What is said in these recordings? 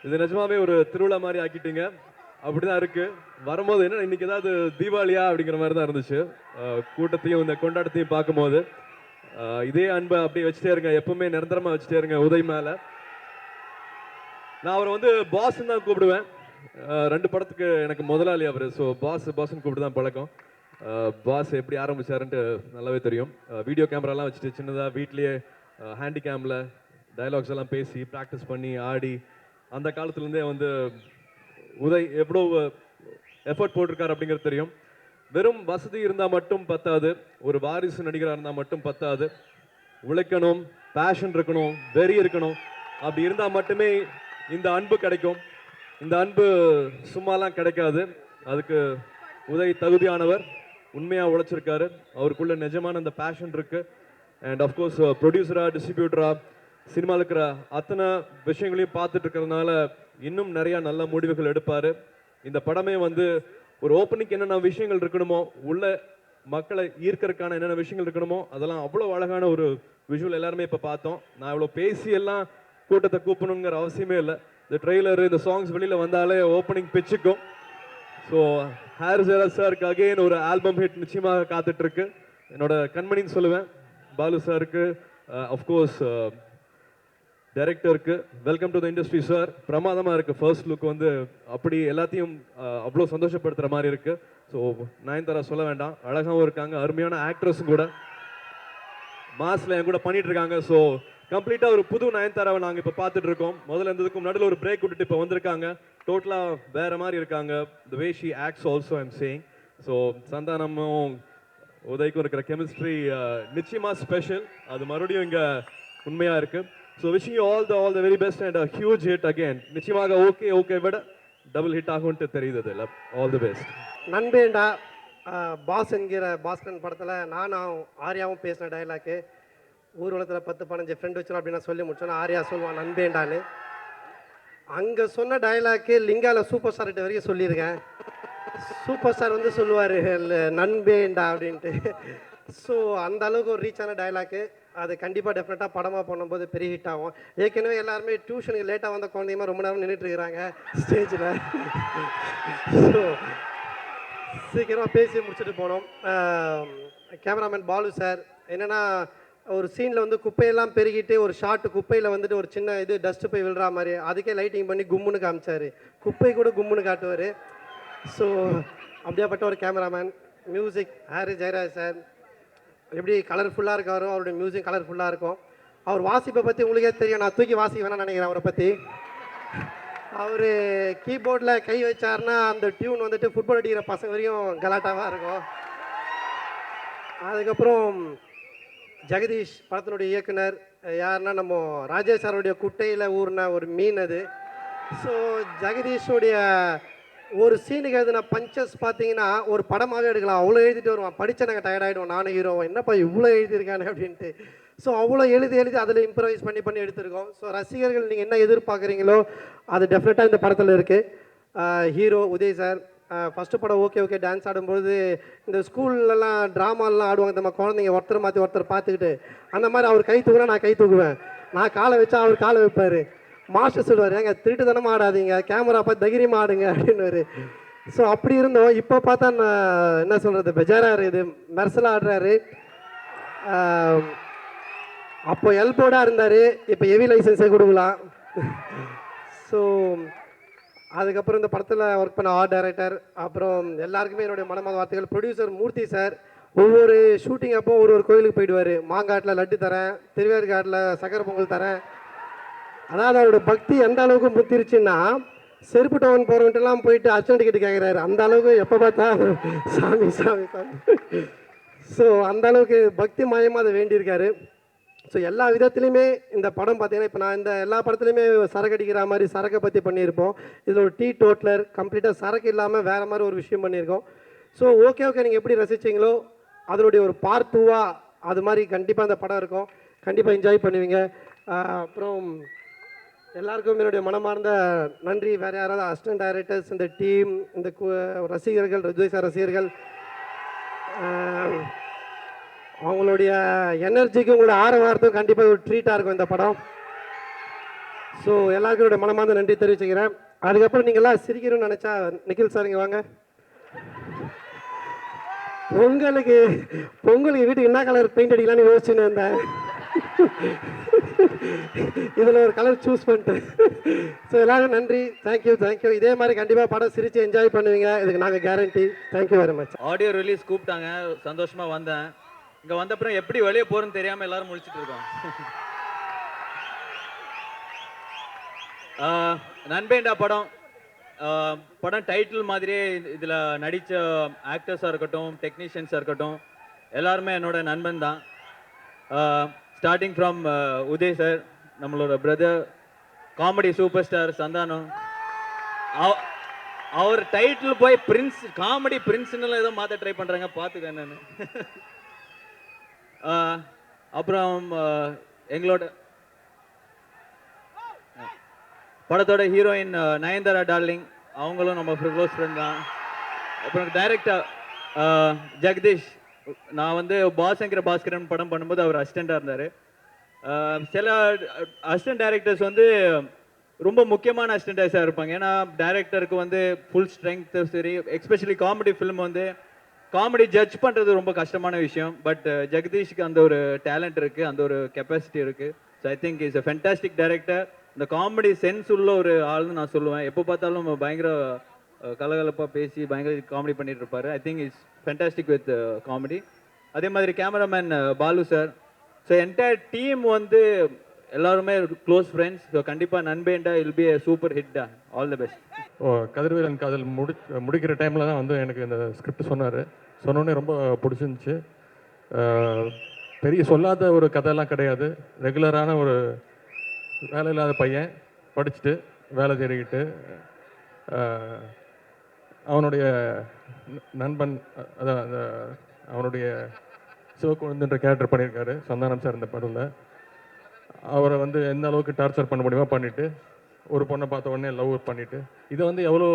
இது நிஜமாவே ஒரு திருவிழா மாதிரி ஆக்கிட்டீங்க. அப்படிதான் இருக்கு. வரும்போது என்ன இன்னைக்கு ஏதாவது தீபாவளியா அப்படிங்கிற மாதிரி தான் இருந்துச்சு. கூட்டத்தையும் இந்த கொண்டாட்டத்தையும் பார்க்கும்போது இதே அன்பை அப்படியே வச்சுட்டே இருங்க, எப்பவுமே நிரந்தரமா வச்சுட்டே இருங்க உதய் மேல. நான் அவரை வந்து பாஸ்ன்னு தான் கூப்பிடுவேன். 2 படத்துக்கு எனக்கு முதலாளி அவர். ஸோ பாஸ்ன்னு கூப்பிட்டு தான் பழக்கம். பாஸ் எப்படி ஆரம்பிச்சாருன்ட்டு நல்லாவே தெரியும். வீடியோ கேமராலாம் வச்சுட்டு சின்னதாக வீட்லேயே ஹேண்டி கேமில் டயலாக்ஸ் எல்லாம் பேசி ப்ராக்டிஸ் பண்ணி ஆடி அந்த காலத்துலேருந்தே வந்து உதய் எவ்வளோ எஃபர்ட் போட்டிருக்காரு அப்படிங்கிறது தெரியும். வெறும் வசதி இருந்தால் மட்டும் பத்தாது, ஒரு வாரிசு நடிகராக இருந்தால் மட்டும் பத்தாது. உழைக்கணும், பேஷன் இருக்கணும், வெறி இருக்கணும். அப்படி இருந்தால் மட்டுமே இந்த அன்பு கிடைக்கும். இந்த அன்பு சும்மாலாம் கிடைக்காது. அதுக்கு உதய் தகுதியானவர், உண்மையாக உழைச்சிருக்காரு. அவருக்குள்ள நிஜமான அந்த பேஷன் இருக்கு. அண்ட் அஃப்கோர்ஸ் ப்ரொடியூசராக டிஸ்ட்ரிபியூட்டராக சினிமாவில் இருக்கிற அத்தனை விஷயங்களையும் பார்த்துட்டு இருக்கிறதுனால இன்னும் நிறைய நல்ல முடிவுகள் எடுப்பார். இந்த படமே வந்து ஒரு ஓப்பனிங் என்னென்ன விஷயங்கள் இருக்கணுமோ, உள்ள மக்களை ஈர்க்கறதுக்கான என்னென்ன விஷயங்கள் இருக்கணுமோ அதெல்லாம் அவ்வளோ அழகான ஒரு விஷுவல் எல்லாருமே இப்போ பார்த்தோம். நான் இவ்வளோ பேசி எல்லாம் கூட்டத்தை கூப்பணுங்கிற அவசியமே இல்லை. இந்த ட்ரெய்லரு, இந்த சாங்ஸ் வெளியில் வந்தாலே ஓப்பனிங் பிச்சுக்கும். ஸோ ஹாரிஸ் ஜெயராஜ் சாருக்கு அகெயின் ஒரு ஆல்பம் ஹிட் நிச்சயமாக காத்துட்ருக்கு. என்னோட கண்மணின்னு சொல்லுவேன். பாலு சாருக்கு, அஃப்கோர்ஸ் டைரக்டருக்கு, welcome to the industry sir. பிரமாதமாக இருக்குது. ஃபர்ஸ்ட் லுக் வந்து அப்படி எல்லாத்தையும் அவ்வளோ சந்தோஷப்படுத்துகிற மாதிரி இருக்குது. ஸோ நயன்தாரா சொல்ல வேண்டாம், அழகாகவும் இருக்காங்க, அருமையான ஆக்ட்ரஸும் கூட மாஸில் என் கூட பண்ணிட்டு இருக்காங்க. ஸோ கம்ப்ளீட்டாக ஒரு புது நயன்தாராவை நாங்கள் இப்போ பார்த்துட்டு இருக்கோம். முதல்ல இருந்ததுக்கும் நடுவில் ஒரு பிரேக் விட்டுட்டு இப்போ வந்திருக்காங்க. டோட்டலாக வேற மாதிரி இருக்காங்க. The way she acts also I'm saying. So சந்தானமும் உதய்க்கும் இருக்கிற கெமிஸ்ட்ரி நிச்சயமாக ஸ்பெஷல். அது மறுபடியும் இங்கே உண்மையாக இருக்குது. So wishing you all the very best and huge hit again. நிச்சயமாக ஓகே விட டபுள் ஹிட் ஆகும்ட்டு தெரியுது. அதில் all the best. Nanbenda boss என்கிற பாஸ்கரன் படத்தில் நானும் ஆர்யாவும் பேசின டைலாக்கு, ஊர்வலத்தில் 10-15 ஃப்ரெண்டு வச்சிடும் அப்படின்னு நான் சொல்லி முடிச்சோன்னா ஆர்யா சொல்லுவான் நண்பேண்டான்னு. அங்கே சொன்ன டைலாக்கு லிங்காவில் சூப்பர் ஸ்டார்கிட்ட வரைக்கும் சொல்லியிருக்கேன். சூப்பர் ஸ்டார் வந்து சொல்லுவார் நண்பேண்டா அப்படின்ட்டு. ஸோ அந்த அளவுக்கு ஒரு ரீச்சான டைலாக்கு. அது கண்டிப்பாக டெஃபினட்டாக படமாக பண்ணும்போது பெரிய ஹிட் ஆகும். ஏற்கனவே எல்லாருமே டியூஷனுக்கு லேட்டாக வந்த குழந்தைங்க ரொம்ப நேரம் நின்றுட்டுருக்கிறாங்க ஸ்டேஜில். ஸோ சீக்கிரமாக பேசி முடிச்சுட்டு போனோம். கேமராமேன் பாலு சார் என்னென்னா, ஒரு சீனில் வந்து குப்பையெல்லாம் பெருகிட்டு ஒரு ஷார்ட்டு குப்பையில் வந்துட்டு ஒரு சின்ன இது டஸ்ட்டு போய் விழுற மாதிரி அதுக்கே லைட்டிங் பண்ணி கும்முன்னு காமிச்சார். குப்பை கூட கும்முன்னு காட்டுவார். ஸோ அப்படியாப்பட்ட ஒரு cameraman. Music Harris Jayaraj sir எப்படி கலர்ஃபுல்லாக இருக்காரோ அவருடைய மியூசிக் கலர்ஃபுல்லாக இருக்கும். அவர் வாசிப்பை பற்றி உங்களுக்கே தெரியும். நான் தூக்கி வாசிக்க வேணாம்னு நினைக்கிறேன் அவரை பற்றி. அவர் கீபோர்டில் கை வச்சார்னா அந்த டியூன் வந்துட்டு ஃபுட்பால் அடிக்கிற பசங்க வரையும் கலாட்டாவாக இருக்கும். அதுக்கப்புறம் ஜெகதீஷ் படத்தினுடைய இயக்குனர் யாருன்னா நம்ம ராஜேஷ் சாருடைய குட்டையில் ஊர்ன ஒரு மீன் அது. ஸோ ஜெகதீஷுடைய ஒரு சீனுக்கு எழுதின பஞ்சஸ் பார்த்தீங்கன்னா ஒரு படமாகவே எடுக்கலாம். அவ்வளோ எழுதிட்டு வருவான். படித்த நாங்கள் டயர்டாகிடுவோம் நானும் ஹீரோவும், என்னப்பா இவ்வளோ எழுதியிருக்கானே அப்படின்ட்டு. ஸோ அவ்வளோ எழுதி அதில் இம்ப்ரவைஸ் பண்ணி எடுத்திருக்கோம். ஸோ ரசிகர்கள் நீங்கள் என்ன எதிர்பார்க்குறீங்களோ அது டெஃபினட்டாக இந்த படத்தில் இருக்குது. ஹீரோ உதய் சார் ஃபஸ்ட்டு படம் ஓகே டான்ஸ் ஆடும்போது இந்த ஸ்கூல்லலாம் ட்ராமாலாம் ஆடுவாங்க நம்ம குழந்தைங்க ஒருத்தர் மாற்றி ஒருத்தர் பார்த்துக்கிட்டு, அந்த மாதிரி அவர் கை தூக்குனா நான் கை தூக்குவேன், நான் காலை வச்சா அவர் காலை வைப்பார். மாஸ்டர் சொல்லுவார், ஏங்க திருட்டு தானமாக ஆடாதீங்க, கேமரா பார்த்து தைரியமாக ஆடுங்க அப்படின்னு. ஸோ அப்படி இருந்தோம். இப்போ பார்த்தா நான் என்ன சொல்கிறது, பெஜாராக இருக்குது, மெர்சலாக ஆடுறாரு. அப்போ எல்போர்டாக இருந்தார், இப்போ ஹெவி லைசன்ஸே கொடுக்கலாம். ஸோ அதுக்கப்புறம் இந்த படத்தில் ஒர்க் பண்ண ஆர்ட் டைரக்டர், அப்புறம் எல்லாருக்குமே என்னுடைய மனமார்ந்த வார்த்தைகள். ப்ரொடியூசர் மூர்த்தி சார் ஒவ்வொரு ஷூட்டிங் அப்போ ஒரு கோயிலுக்கு போயிடுவார். மாங்காட்டில் லட்டு தரேன், திருவேற்காட்டில் சக்கரை பொங்கல் தரேன். அதாவது அவரோட பக்தி எந்த அளவுக்கு முத்திருச்சுன்னா செருப்பு டவுன் போகிறவன்ட்டுலாம் போயிட்டு அர்ச்சனை டிக்கெட் கேட்குறாரு. அந்த அளவுக்கு எப்போ பார்த்தா சாமி. ஸோ அந்த அளவுக்கு பக்தி மயமாக அதை வேண்டியிருக்காரு. ஸோ எல்லா விதத்துலையுமே இந்த படம் பார்த்தீங்கன்னா, இப்போ நான் இந்த எல்லா படத்துலையுமே சரக்கு அடிக்கிற மாதிரி சரக்கை பற்றி பண்ணியிருப்போம். இதில் ஒரு டீ டோட்லர் கம்ப்ளீட்டாக சரக்கு இல்லாமல் வேறு மாதிரி ஒரு விஷயம் பண்ணியிருக்கோம். ஸோ ஓகே நீங்கள் எப்படி ரசிச்சிங்களோ அதனுடைய ஒரு பார்ட் 2 அது மாதிரி கண்டிப்பாக அந்த படம் இருக்கும். கண்டிப்பாக என்ஜாய் பண்ணுவீங்க. அப்புறம் எல்லாருக்கும் என்னுடைய மனமார்ந்த நன்றி. வேறு யாராவது அசிஸ்டன்ட் டைரக்டர்ஸ், இந்த டீம், இந்த ரசிகர்கள், ரஜினி சார் ரசிகர்கள், அவங்களுடைய எனர்ஜிக்கு உங்களோட ஆரவாரத்தும் கண்டிப்பாக ஒரு ட்ரீட்டாக இருக்கும் இந்த படம். ஸோ எல்லாருக்கும் மனமார்ந்த நன்றி தெரிவிச்சுக்கிறேன். அதுக்கப்புறம் நீங்கள்லாம் சிரிக்கணும்னு நினச்சா நிখিல் சார் இங்கே வாங்க. பொங்கலுக்கு வீட்டுக்கு என்ன கலர் பெயிண்ட் அடிக்கலாம்னு யோசிச்சுன்னு இருந்தேன். இதில் ஒரு கலர் சூஸ் பண்ணிட்டேன். ஸோ எல்லாரும் நன்றி. தேங்க்யூ. இதே மாதிரி கண்டிப்பாக படம் சிரித்து என்ஜாய் பண்ணுவீங்க, இதுக்கு நாங்கள் guarantee. Thank you very much. Audio release கூப்பிட்டாங்க, சந்தோஷமாக வந்தேன். இங்கே வந்த அப்புறம் எப்படி வெளியே போகிறேன்னு தெரியாமல் எல்லாரும் முழிச்சிட்டு இருக்கோம். நண்பேண்டா படம் டைட்டில் மாதிரியே இதில் நடித்த ஆக்டர்ஸாக இருக்கட்டும், டெக்னீஷியன்ஸாக இருக்கட்டும், எல்லாருமே என்னோட நண்பன் தான். ஸ்டார்டிங் ஃப்ரம் உதய் சார், நம்மளோட brother, comedy super star Santhanam. அவர் டைட்டில் போய் பிரின்ஸ், காமெடி பிரின்ஸ்ன்னு ஏதோ மாற்ற ட்ரை பண்ணுறாங்க, பார்த்துக்க என்னன்னு. அப்புறம் எங்களோட படத்தோட ஹீரோயின் நயன்தாரா டார்லிங், அவங்களும் நம்ம க்ளோஸ் ஃப்ரெண்ட் தான். அப்புறம் டைரக்டர் ஜெகதீஷ், நான் வந்து பாஸ்ங்கிற பாஸ்கரன் படம் பண்ணும்போது அவர் அசிஸ்டண்டாக இருந்தார். சில அசிஸ்டன்ட் டைரக்டர்ஸ் வந்து ரொம்ப முக்கியமான அசிஸ்டன்டாக இருப்பாங்க. ஏன்னா டைரக்டருக்கு வந்து ஃபுல் ஸ்ட்ரென்த் சரி, எஸ்பெஷலி காமெடி ஃபிலிம் வந்து காமெடி ஜட்ஜ் பண்ணுறது ரொம்ப கஷ்டமான விஷயம். பட் ஜெகதீஷ்க்கு அந்த ஒரு டேலண்ட் இருக்குது, அந்த ஒரு கெப்பாசிட்டி இருக்குது. So I think is a fantastic director. இந்த காமெடி சென்ஸ் உள்ள ஒரு ஆள்னு நான் சொல்லுவேன். எப்போ பார்த்தாலும் பயங்கர கலகலப்பாக பேசி பயங்கர காமெடி பண்ணிட்டு இருப்பாரு. I think is fantastic with comedy. அதே மாதிரி cameraman Balu sir. So entire team வந்து எல்லாருமே க்ளோஸ் ஃப்ரெண்ட்ஸ். ஸோ கண்டிப்பாக Nanbenda will be a super hit. All the best. Kathirvelan Kadhal முடிக்கிற டைமில் தான் வந்து எனக்கு இந்த ஸ்கிரிப்ட் சொன்னார். சொன்னோடனே ரொம்ப பிடிச்சிருந்துச்சு. பெரிய சொல்லாத ஒரு கதையெல்லாம் கிடையாது. ரெகுலரான ஒரு வேலை இல்லாத பையன், படிச்சுட்டு வேலை தேடிக்கிட்டு அவனுடைய நண்பன், அதான் அவனுடைய சிவக்குழந்தைன்ற கேரக்டர் பண்ணியிருக்காரு சந்தானம் சார் இந்த படத்தில். அவரை வந்து எந்த அளவுக்கு டார்ச்சர் பண்ண முடியுமோ பண்ணிவிட்டு, ஒரு பொண்ணை பார்த்த உடனே லவ் பண்ணிவிட்டு, இதை வந்து எவ்வளோ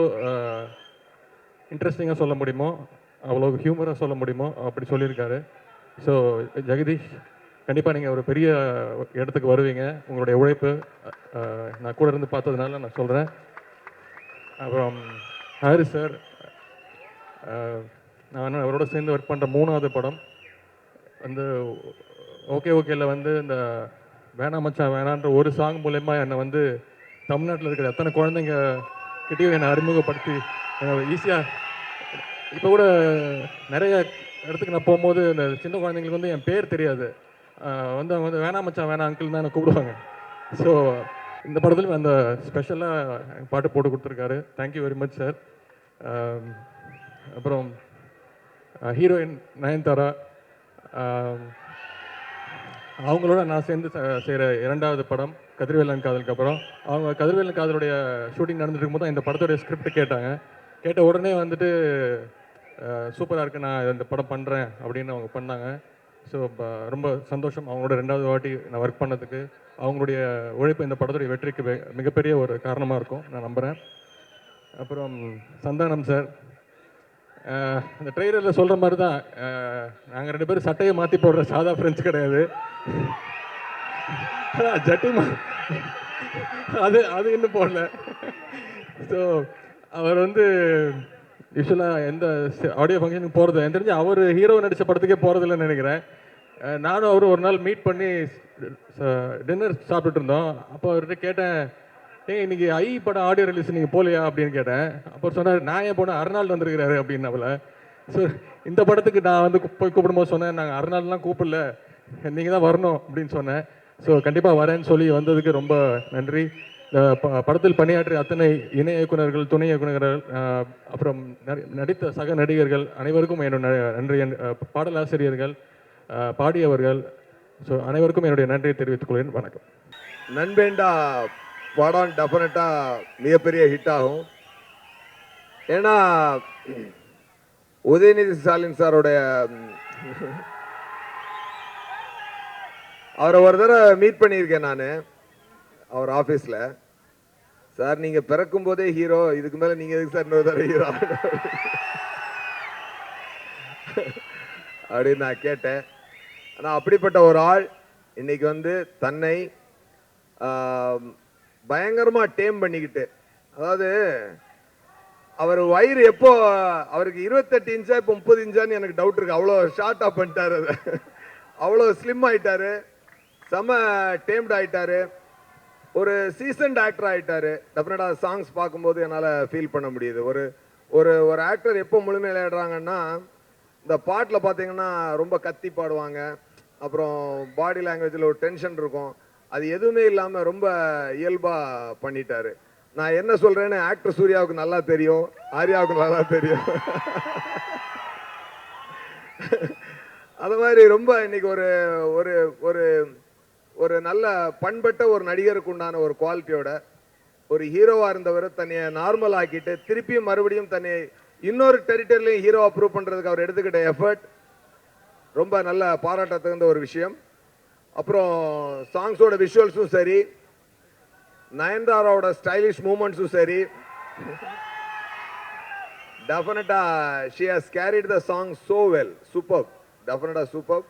இன்ட்ரெஸ்டிங்காக சொல்ல முடியுமோ, அவ்வளோ ஹியூமராக சொல்ல முடியுமோ அப்படி சொல்லியிருக்காரு. ஸோ ஜெகதீஷ், கண்டிப்பாக நீங்கள் ஒரு பெரிய இடத்துக்கு வருவீங்க. உங்களுடைய உழைப்பு நான் கூட இருந்து பார்த்ததுனால நான் சொல்கிறேன். அப்புறம் ஹாரிஸ் சார், நான் அவரோட சேர்ந்து ஒர்க் பண்ணுற 3வது படம் வந்து ஓகேல வந்து இந்த வேணாம் மச்சான் வேணான்ற ஒரு சாங் மூலயமா என்னை வந்து தமிழ்நாட்டில் இருக்கிற எத்தனை குழந்தைங்க கிட்டேயும் என்னை அறிமுகப்படுத்தி என்னை ஈஸியாக, இப்போ கூட நிறைய இடத்துக்கு நான் போகும்போது இந்த சின்ன குழந்தைங்களுக்கு வந்து என் பேர் தெரியாது, வந்து அவங்க வந்து வேணாம் மச்சான் வேணாம் அங்கிள் தான் என்னை கூப்பிடுவாங்க. ஸோ இந்த படத்துலையும் அந்த ஸ்பெஷலாக பாட்டு போட்டு கொடுத்துருக்காரு. Thank you very much sir. அப்புறம் ஹீரோயின் நயன்தாரா, அவங்களோட நான் சேர்ந்து செய்கிற 2வது படம் கதிர்வேலன் காதலுக்கு அப்புறம். அவங்க கதிர்வேலன் காதலுடைய ஷூட்டிங் நடந்துட்டு இருக்கும்போது தான் இந்த படத்துடைய ஸ்கிரிப்ட் கேட்டாங்க. கேட்ட உடனே வந்துட்டு சூப்பராக இருக்குது, நான் இந்த படம் பண்ணுறேன் அப்படின்னு அவங்க பண்ணாங்க. ஸோ ரொம்ப சந்தோஷம் அவங்களோட 2வது வாட்டி நான் ஒர்க் பண்ணதுக்கு. அவங்களுடைய உழைப்பு இந்த படத்துடைய வெற்றிக்கு மிகப்பெரிய ஒரு காரணமாக இருக்கும் நான் நம்புகிறேன். அப்புறம் சந்தானம் சார், இந்த ட்ரெய்லரில் சொல்கிற மாதிரி தான், நாங்கள் 2 பேரும் சட்டையை மாற்றி போடுற சாதா ஃப்ரெண்ட்ஸ் கிடையாது. ஜட்டி அது இன்னும் போடல. ஸோ அவர் வந்து யூஸ்வலாக எந்த ஆடியோ ஃபங்க்ஷனுக்கு போகிறது, எனக்கு தெரிஞ்சு அவர் ஹீரோ நடித்த படத்துக்கே போகிறதில்லன்னு நினைக்கிறேன். நானும் அவரும் ஒரு நாள் மீட் பண்ணி டின்னர் சாப்பிட்டுட்டு இருந்தோம். அப்போ அவர்கிட்ட கேட்டேன், இன்னைக்கு ஐ படம் ஆடியோ ரிலீஸ் நீங்கள் போகலையா அப்படின்னு கேட்டேன். அப்போ சொன்னார், நான் ஏன் போனேன், அருணாள் வந்திருக்கிறாரு அப்படின்னாவில். ஸோ இந்த படத்துக்கு நான் வந்து போய் கூப்பிடும்போது சொன்னேன், நாங்கள் அருணாள்லாம் கூப்பிடல, நீங்கள் தான் வரணும் அப்படின்னு சொன்னேன். ஸோ கண்டிப்பாக வரேன்னு சொல்லி வந்ததுக்கு ரொம்ப நன்றி. இந்த படத்தில் பணியாற்றிய அத்தனை இணை இயக்குநர்கள், துணை இயக்குநர்கள், அப்புறம் நடித்த சக நடிகர்கள் அனைவருக்கும் என்னோட நன்றி. பாடலாசிரியர்கள், பாடியவர்கள், ஸோ அனைவருக்கும் என்னுடைய நன்றியை தெரிவித்துக் கொள்கிறேன். வணக்கம். நண்பேண்டா படம் டெஃபினட்டாக மிகப்பெரிய ஹிட் ஆகும். ஏன்னா உதயநிதி ஸ்டாலின் சாரோடைய அவரை ஒரு தடவை மீட் பண்ணியிருக்கேன் நான் அவர் ஆஃபீஸில். சார் நீங்கள் பிறக்கும் போதே ஹீரோ, இதுக்கு மேலே நீங்கள் எதுக்கு சார் இன்னொரு தடவை ஹீரோ அப்படின்னு நான் கேட்டேன். ஆனால் அப்படிப்பட்ட ஒரு ஆள் இன்னைக்கு வந்து தன்னை பயங்கரமா டேம் பண்ணிக்கிட்டு, அதாவது அவர் வயிறு எப்போ அவருக்கு 28 இன்ச்சா இப்போ 30 இன்ச்சான்னு எனக்கு டவுட் இருக்கு. அவ்வளோ ஷார்ட்டா பண்ணிட்டாரு, அதை அவ்வளோ ஸ்லிம் ஆயிட்டாரு, செம டேம்ட் ஆயிட்டாரு, ஒரு சீசன்ட் ஆக்டர் ஆயிட்டாரு. டெஃபினட்டா சாங்ஸ் பார்க்கும்போது என்னால் ஃபீல் பண்ண முடியுது. ஒரு ஒரு ஒரு ஆக்டர் எப்போ முழுமையிலாடுறாங்கன்னா, இந்த பாட்டில் பார்த்தீங்கன்னா ரொம்ப கத்தி பாடுவாங்க, அப்புறம் பாடி லாங்குவேஜில் ஒரு டென்ஷன் இருக்கும், அது எதுவுமே இல்லாமல் ரொம்ப இயல்பாக பண்ணிட்டாரு. நான் என்ன சொல்றேன்னு ஆக்டர் சூர்யாவுக்கு நல்லா தெரியும், ஆர்யாவுக்கு நல்லா தெரியும். அது மாதிரி ரொம்ப இன்னைக்கு ஒரு ஒரு ஒரு ஒரு நல்ல பண்பட்ட ஒரு நடிகருக்கு உண்டான ஒரு குவாலிட்டியோட ஒரு ஹீரோவா இருந்தவர் தன்னை நார்மல் ஆக்கிட்டு திருப்பியும் மறுபடியும் தன்னை இன்னொரு டெரிட்டரிலையும் ஹீரோவா ப்ரூவ் பண்றதுக்கு அவர் எடுத்துக்கிட்ட எஃபர்ட் ரொம்ப நல்ல பாராட்ட தகுந்த ஒரு விஷயம். அப்புறம் சாங்ஸோட விஷுவல்ஸும் சரி, நயன்தாராவோட ஸ்டைலிஷ் மூமெண்ட்ஸும் சரி, டெஃபினட்டா she has carried the song so well. Super, டெஃபினட்டா சூப்பர்.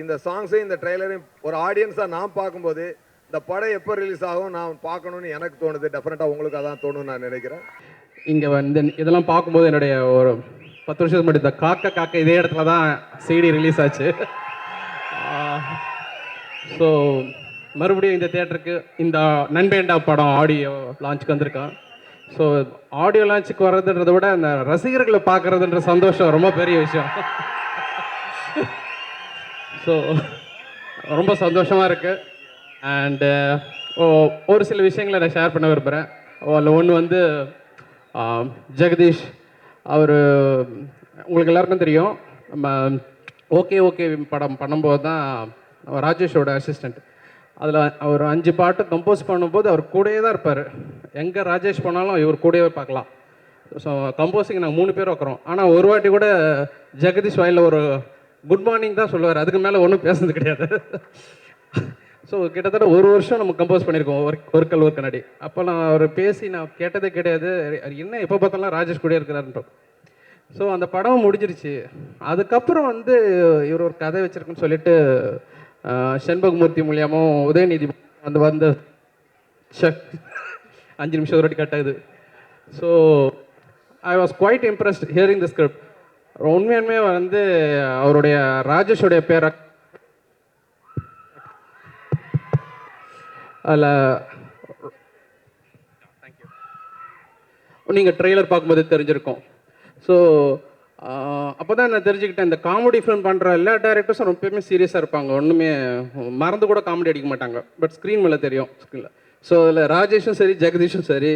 இந்த சாங்ஸையும் இந்த ட்ரெய்லரையும் ஒரு ஆடியன்ஸாக நான் பார்க்கும்போது இந்த படம் எப்போ ரிலீஸ் ஆகும் நான் பார்க்கணும்னு எனக்கு தோணுது. டெஃபினட்டாக உங்களுக்கு அதான் தோணுன்னு நான் நினைக்கிறேன். இங்கே வந்து இதெல்லாம் பார்க்கும்போது என்னுடைய ஒரு 10 வருஷத்துக்கு முன்னாடி இந்த காக்க காக்க இதே இடத்துல தான் சிடி ரிலீஸ் ஆச்சு. ஸோ மறுபடியும் இந்த தியேட்டருக்கு இந்த நண்பேண்டா படம் ஆடியோ லான்ச்சுக்கு வந்திருக்கான். ஸோ ஆடியோ லான்ச்சுக்கு வர்றதுன்றதை விட அந்த ரசிகர்களை பார்க்குறதுன்ற சந்தோஷம் ரொம்ப பெரிய விஷயம். ஸோ ரொம்ப சந்தோஷமாக இருக்குது. அண்டு ஒரு சில விஷயங்களை நான் ஷேர் பண்ண விரும்புகிறேன். அதில் ஒன்று வந்து ஜெகதீஷ் அவர் உங்களுக்கு எல்லாருக்கும் தெரியும். நம்ம ஓகே ஓகே படம் பண்ணும்போது தான் ராஜேஷோட அசிஸ்டண்ட். அதில் அவர் 5 பாட்டு கம்போஸ் பண்ணும்போது அவர் கூடயே தான் இருப்பார். எங்கே ராஜேஷ் போனாலும் இவர் கூடவே பார்க்கலாம். ஸோ கம்போஸிங் நாங்கள் 3 பேர் வைக்கிறோம். ஆனால் ஒரு வாட்டி கூட ஜெகதீஷ் வாயில் ஒரு குட் மார்னிங் தான் சொல்லுவார், அதுக்கு மேலே ஒன்றும் பேசுறது கிடையாது. ஸோ கிட்டத்தட்ட 1 வருஷம் நம்ம கம்போஸ் பண்ணியிருக்கோம் ஒரு கல் ஒரு கண்ணாடி. அப்போ நான் அவர் பேசி நான் கேட்டதே கிடையாது, என்ன எப்போ பார்த்தாலும் ராஜேஷ் கூட இருக்கிறாருன்றோம். ஸோ அந்த படம் முடிஞ்சிருச்சு. அதுக்கப்புறம் வந்து இவர் ஒரு கதை வச்சிருக்குன்னு சொல்லிட்டு செண்பகமூர்த்தி மூலியமும் உதயநிதி வந்து 5 நிமிஷம் ஒரு வாட்டி கட்டாது. So I was quite impressed hearing the script. உண்மையுமே வந்து அவருடைய ராஜேஷோடைய பேரை அதில் நீங்கள் ட்ரெய்லர் பார்க்கும்போது தெரிஞ்சிருக்கோம். ஸோ அப்போ தான் நான் தெரிஞ்சுக்கிட்டேன், இந்த காமெடி ஃபிலிம் பண்ணுற எல்லா டேரக்டர்ஸும் ரொம்பவுமே சீரியஸாக இருப்பாங்க, ஒன்றுமே மறந்து கூட காமெடி அடிக்க மாட்டாங்க. பட் ஸ்க்ரீன் மேலே தெரியும் ஸ்க்ரீனில். ஸோ அதில் ராஜேஷும் சரி ஜெகதீஷும் சரி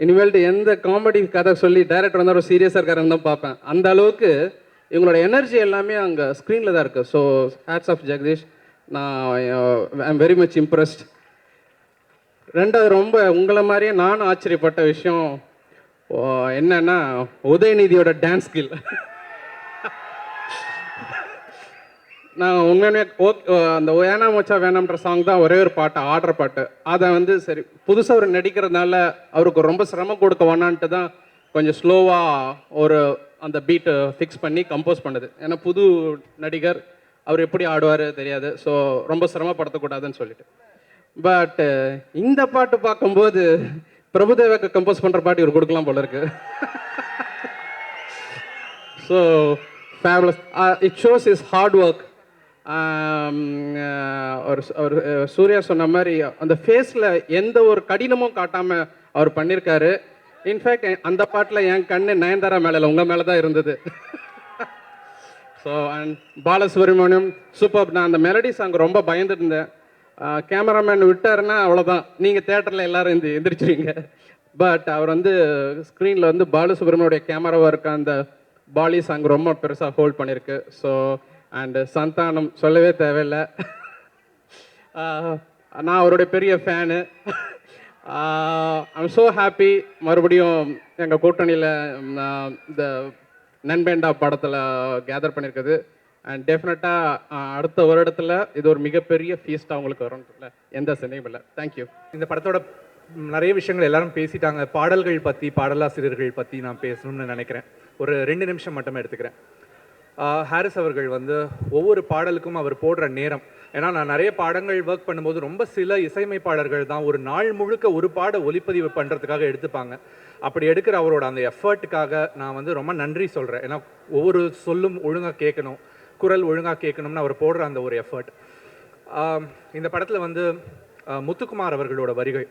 இனிமேல்ட்டு எந்த காமெடி கதை சொல்லி டேரக்டர் வந்து ஒரு சீரியஸாக இருக்காருன்னு தான் பார்ப்பேன். அந்த அளவுக்கு இவங்களோட எனர்ஜி எல்லாமே அங்கே ஸ்க்ரீனில் தான் இருக்குது. ஸோ ஹேட்ஸ் ஆஃப் ஜெகதீஷ், நான் I am very much impressed. ரெண்டாவது ரொம்ப உங்களை மாதிரியே நானும் ஆச்சரியப்பட்ட விஷயம் என்னன்னா உதயநிதியோட டான்ஸ் ஸ்கில். நான் உண்மையுமே அந்த வேணா மச்சா வேணாம்ன்ற சாங் தான் ஒரே ஒரு பாட்டு, ஆடுற பாட்டு. அதை வந்து சரி புதுசாக அவர் நடிக்கிறதுனால அவருக்கு ரொம்ப சிரமம் கொடுக்க வேணான்ட்டு தான் கொஞ்சம் ஸ்லோவாக ஒரு அந்த பீட்டை ஃபிக்ஸ் பண்ணி கம்போஸ் பண்ணுது. ஏன்னா புது நடிகர், அவர் எப்படி ஆடுவார் தெரியாது, ஸோ ரொம்ப சிரமப்படுத்தக்கூடாதுன்னு சொல்லிட்டு. பட் இந்த பாட்டு பார்க்கும்போது பிரபுதேவாக்கு கம்போஸ் பண்ணுற பாட்டு இவர் கொடுக்கலாம் போல இருக்கு. So fabulous, it shows is hard work. அவர் சூர்யா சொன்ன மாதிரி அந்த ஃபேஸில் எந்த ஒரு கடினமும் காட்டாமல் அவர் பண்ணியிருக்காரு. இன்ஃபேக்ட் அந்த பாட்டில் என் கண்ணு நயன்தாரா மேலே உங்கள் மேலே தான் இருந்தது. So and Balasubramaniam super. நான் அந்த மெலடி சாங் ரொம்ப பயந்துட்டு இருந்தேன். கேமராமேன் விட்டாருன்னா அவ்வளோதான், நீங்கள் தேட்டரில் எல்லோரும் எந்திரிச்சிருவீங்க. பட் அவர் வந்து ஸ்க்ரீனில் வந்து பாலசுப்ரமணியோடைய கேமராவாக இருக்க அந்த பாலி சாங் ரொம்ப பெருசாக ஹோல்ட் பண்ணியிருக்கு. ஸோ அண்டு சந்தானம் சொல்லவே தேவையில்லை, நான் அவருடைய பெரிய ஃபேனு. ஐம் ஸோ ஹாப்பி மறுபடியும் எங்கள் கூட்டணியில் இந்த நண்பேண்டா படத்தில் கேதர் பண்ணியிருக்குது. அண்ட் டெஃபினட்டாக அடுத்த வருடத்தில் இது ஒரு மிகப்பெரிய ஃபீஸ்ட்டாக அவங்களுக்கு வரும்ன்றதுல எந்த சந்தேகமும் இல்லை. தேங்க்யூ. இந்த படத்தோட நிறைய விஷயங்கள் எல்லாரும் பேசிட்டாங்க. பாடல்கள் பற்றி, பாடலாசிரியர்கள் பற்றி நான் பேசணும்னு நினைக்கிறேன். ஒரு 2 நிமிஷம் மட்டுமே எடுத்துக்கிறேன். ஹாரிஸ் அவர்கள் வந்து ஒவ்வொரு பாடலுக்கும் அவர் போடுற நேரம், ஏன்னா நான் நிறைய பாடங்கள் ஒர்க் பண்ணும்போது ரொம்ப சில இசையமைப்பாளர்கள் தான் ஒரு நாள் முழுக்க ஒரு பாட ஒலிப்பதிவு பண்ணுறதுக்காக எடுத்துப்பாங்க. அப்படி எடுக்கிற அவரோட அந்த எஃபர்ட்டுக்காக நான் வந்து ரொம்ப நன்றி சொல்கிறேன். ஏன்னா ஒவ்வொரு சொல்லும் ஒழுங்காக கேட்கணும், குரல் ஒழுங்காக கேட்கணும்னு அவர் போடுற அந்த ஒரு எஃபர்ட். இந்த படத்தில் வந்து முத்துக்குமார் அவர்களோட வரிகள்,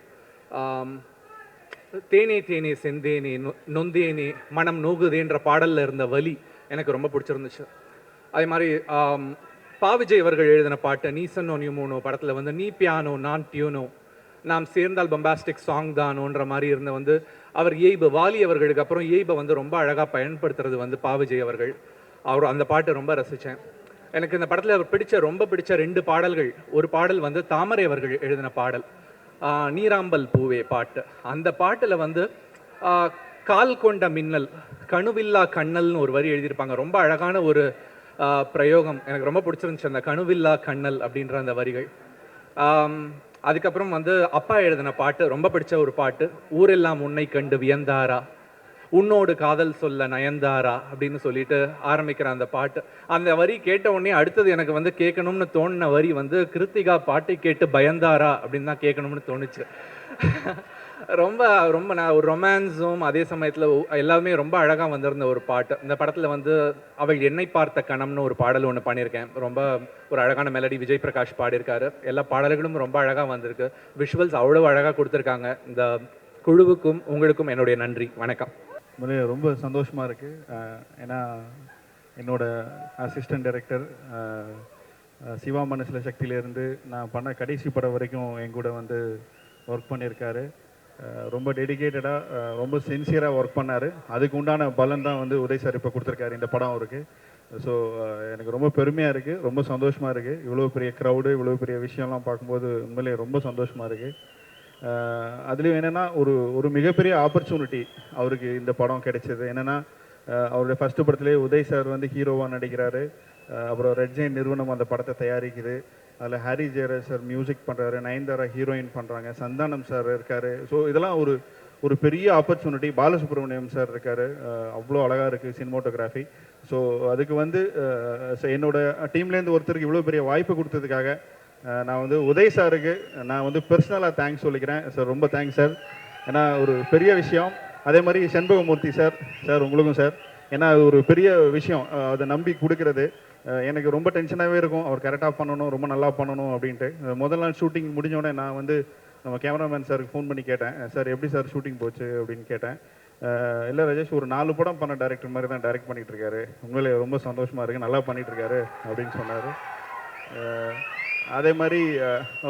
தேனே தேனே செந்தேனே நொந்தேனே மனம் நோகுதேன்ற பாடலில் இருந்த வலி எனக்கு ரொம்ப பிடிச்சிருந்துச்சு. அதே மாதிரி பாவிஜய் அவர்கள் எழுதின பாட்டு நீ சன்னோ நியூ மூனோ படத்தில் வந்து நீ பியானோ நான் டியூனோ நாம் சேர்ந்தால் பம்பாஸ்டிக் சாங் தானோன்ற மாதிரி இருந்த வந்து அவர் வாலி அவர்களுக்கு அப்புறம் ஏய்பை வந்து ரொம்ப அழகாக பயன்படுத்துறது வந்து பாவிஜய் அவர்கள். அவர் அந்த பாட்டு ரொம்ப ரசித்தேன். எனக்கு இந்த படத்தில் அவர் ரொம்ப பிடிச்ச 2 பாடல்கள். ஒரு பாடல் வந்து தாமரை அவர்கள் எழுதின பாடல், நீராம்பல் பூவே பாட்டு. அந்த பாட்டில் வந்து கால் கொண்ட மின்னல் கணுவில்லா கண்ணல்னு ஒரு வரி எழுதியிருப்பாங்க. ரொம்ப அழகான ஒரு பிரயோகம், எனக்கு ரொம்ப பிடிச்சிருந்துச்சு அந்த கணுவில்லா கண்ணல் அப்படின்ற அந்த வரிகள். அதுக்கப்புறம் வந்து அப்பா எழுதின பாட்டு ரொம்ப பிடிச்ச ஒரு பாட்டு, ஊரெல்லாம் உன்னை கண்டு வியந்தாரா உன்னோடு காதல் சொல்ல நயந்தாரா அப்படின்னு சொல்லிட்டு ஆரம்பிக்கிற அந்த பாட்டு. அந்த வரி கேட்ட உடனே அடுத்தது எனக்கு வந்து கேட்கணும்னு தோணின வரி வந்து கிருத்திகா பாட்டை கேட்டு பயந்தாரா அப்படின்னு தான் கேட்கணும்னு தோணுச்சு. ரொம்ப ரொம்ப நான் ஒரு ரொமான்ஸும் அதே சமயத்தில் எல்லாமே ரொம்ப அழகாக வந்திருந்த ஒரு பாட்டு. இந்த படத்தில் வந்து அவள் என்னை பார்த்த கணம்னு ஒரு பாடல் ஒன்று பண்ணியிருக்கேன். ரொம்ப ஒரு அழகான மெலடி விஜய் பிரகாஷ் பாடியிருக்காரு. எல்லா பாடல்களும் ரொம்ப அழகாக வந்திருக்கு. விஷுவல்ஸ் அவ்வளோ அழகாக கொடுத்துருக்காங்க. இந்த குழுவுக்கும் உங்களுக்கும் என்னுடைய நன்றி, வணக்கம். ரொம்ப சந்தோஷமாக இருக்குது. ஏன்னா என்னோட அசிஸ்டன்ட் டைரக்டர் சிவா மனசில் சக்தியிலேருந்து நான் பண்ண கடைசி படம் வரைக்கும் என் கூட வந்து ஒர்க் பண்ணியிருக்காரு. ரொம்ப டெடிக்கேட்டடாக ரொம்ப சின்சியராக ஒர்க் பண்ணார். அதுக்கு உண்டான பலன் தான் வந்து உதய் சார் இப்போ கொடுத்துருக்காரு இந்த படம் அவருக்கு. ஸோ எனக்கு ரொம்ப பெருமையாக இருக்குது, ரொம்ப சந்தோஷமாக இருக்குது. இவ்வளோ பெரிய க்ரௌடு, இவ்வளோ பெரிய விஷயம்லாம் பார்க்கும்போது உண்மையிலே ரொம்ப சந்தோஷமாக இருக்குது. அதுலேயும் என்னென்னா ஒரு மிகப்பெரிய ஆப்பர்ச்சுனிட்டி அவருக்கு இந்த படம் கிடைச்சது. என்னென்னா அவருடைய ஃபஸ்ட்டு படத்துலேயே உதய் சார் வந்து ஹீரோவாக நடிக்கிறாரு. அப்புறம் ரெட் ஜெயின் நிறுவனம் அந்த படத்தை தயாரிக்குது. அதில் ஹாரி ஜெயராஜ் சார் மியூசிக் பண்ணுறாரு, நயன்தாரா ஹீரோயின் பண்ணுறாங்க, சந்தானம் சார் இருக்கார். ஸோ இதெல்லாம் ஒரு பெரிய ஆப்பர்ச்சுனிட்டி. பாலசுப்ரமணியம் சார் இருக்கார், அவ்வளோ அழகாக இருக்குது சினிமோட்டோகிராஃபி. ஸோ அதுக்கு வந்து என்னோட டீம்லேருந்து ஒருத்தருக்கு இவ்வளோ பெரிய வாய்ப்பு கொடுத்ததுக்காக நான் வந்து உதய் சாருக்கு நான் வந்து பர்சனலாக தேங்க்ஸ் சொல்லிக்கிறேன் சார். ரொம்ப தேங்க்ஸ் சார், ஏன்னா ஒரு பெரிய விஷயம். அதே மாதிரி செண்பகமூர்த்தி சார் உங்களுக்கும் சார், ஏன்னா அது ஒரு பெரிய விஷயம். அதை நம்பி கொடுக்கறது எனக்கு ரொம்ப டென்ஷனாகவே இருக்கும். அவர் கரெக்டாக பண்ணணும், ரொம்ப நல்லா பண்ணணும் அப்படின்ட்டு. முதல் நாள் ஷூட்டிங் முடிஞ்சோடனே நான் வந்து நம்ம கேமராமேன் சாருக்கு ஃபோன் பண்ணி கேட்டேன், சார் எப்படி சார் ஷூட்டிங் போச்சு அப்படின்னு கேட்டேன். இல்லை ராஜேஷ், ஒரு 4 படம் பண்ண டைரக்டர் மாதிரி தான் டைரக்ட் பண்ணிகிட்டு இருக்காரு, உண்மையிலே ரொம்ப சந்தோஷமாக இருக்குது, நல்லா பண்ணிகிட்ருக்காரு அப்படின்னு சொன்னார். அதே மாதிரி